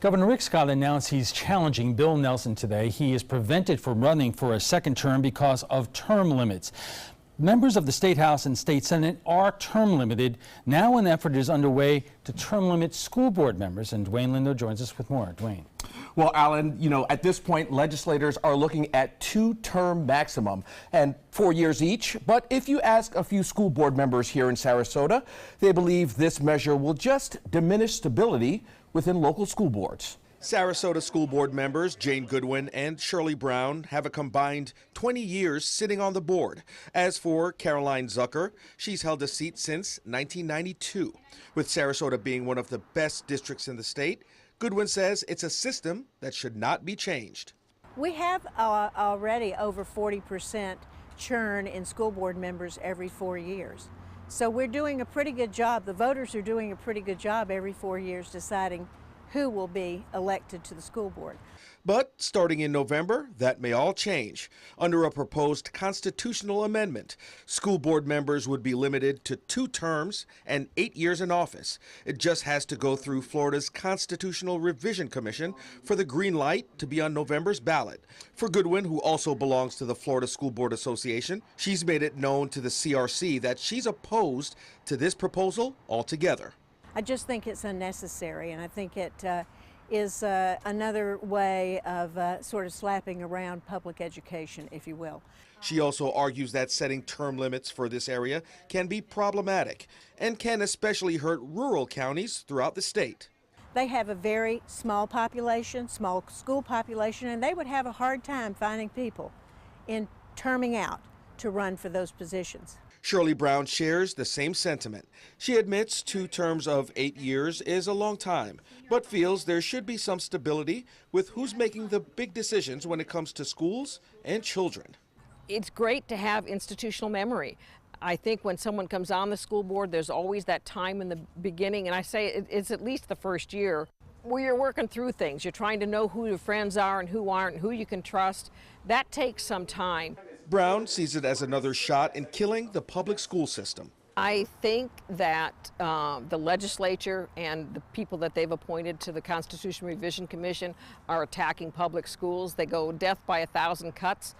Governor Rick Scott announced he's challenging Bill Nelson today. He is prevented from running for a second term because of term limits. Members of the State House and State Senate are term limited. Now an effort is underway to term limit school board members. And Dwayne Lindo joins us with more. Dwayne. Well, Alan, at this point, legislators are looking at 2-term maximum and 4 years each. But if you ask a few school board members here in Sarasota, they believe this measure will just diminish stability within local school boards. Sarasota school board members Jane Goodwin and Shirley Brown have a combined 20 years sitting on the board. As for Caroline Zucker, she's held a seat since 1992. With Sarasota being one of the best districts in the state, Goodwin says it's a system that should not be changed. We have already over 40% churn in school board members every 4 years. So we're doing a pretty good job. The voters are doing a pretty good job every 4 years deciding who will be elected to the school board. But starting in November, that may all change. Under a proposed constitutional amendment, school board members would be limited to 2 terms and 8 years in office. It just has to go through Florida's Constitutional Revision Commission for the green light to be on November's ballot. For Goodwin, who also belongs to the Florida School Board Association, she's made it known to the CRC that she's opposed to this proposal altogether. I just think it's unnecessary, and I think it is another way of sort of slapping around public education, if you will. She also argues that setting term limits for this area can be problematic and can especially hurt rural counties throughout the state. They have a very small population, small school population, and they would have a hard time finding people in terming out to run for those positions. Shirley Brown shares the same sentiment. She admits 2 terms of 8 years is a long time, but feels there should be some stability with who's making the big decisions when it comes to schools and children. It's great to have institutional memory. I think when someone comes on the school board, there's always that time in the beginning, and I say it's at least the first year, where you're working through things. You're trying to know who your friends are and who aren't, and who you can trust. That takes some time. Brown sees it as another shot in killing the public school system. I think that the legislature and the people that they've appointed to the Constitution Revision Commission are attacking public schools. They go death by 1,000 cuts.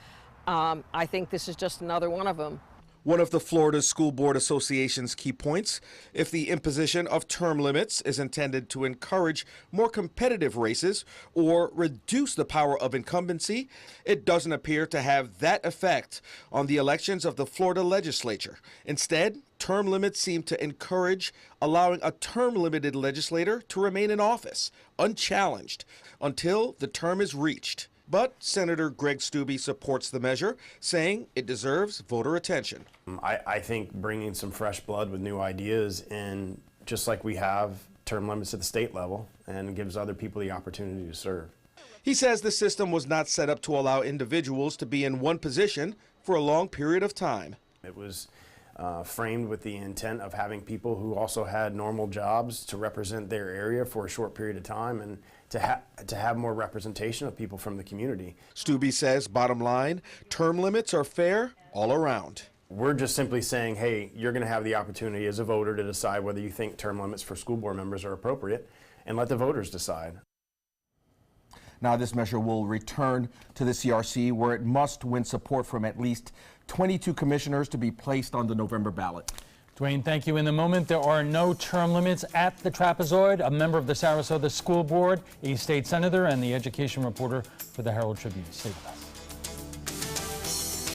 I think this is just another one of them. One of the Florida School Board Association's key points, if the imposition of term limits is intended to encourage more competitive races or reduce the power of incumbency, it doesn't appear to have that effect on the elections of the Florida legislature. Instead, term limits seem to encourage allowing a term-limited legislator to remain in office, unchallenged, until the term is reached. But Senator Greg Steube supports the measure, saying it deserves voter attention. I think bringing some fresh blood with new ideas in, just like we have term limits at the state level, and gives other people the opportunity to serve. He says the system was not set up to allow individuals to be in one position for a long period of time. It was framed with the intent of having people who also had normal jobs to represent their area for a short period of time, and to have more representation of people from the community. Steube says, bottom line, term limits are fair all around. We're just simply saying, hey, you're going to have the opportunity as a voter to decide whether you think term limits for school board members are appropriate, and let the voters decide. Now this measure will return to the CRC, where it must win support from at least 22 commissioners to be placed on the November ballot. Dwayne, thank you. In the moment, there are no term limits at the Trapezoid. A member of the Sarasota School Board, a state senator, and the education reporter for the Herald Tribune. Stay with us.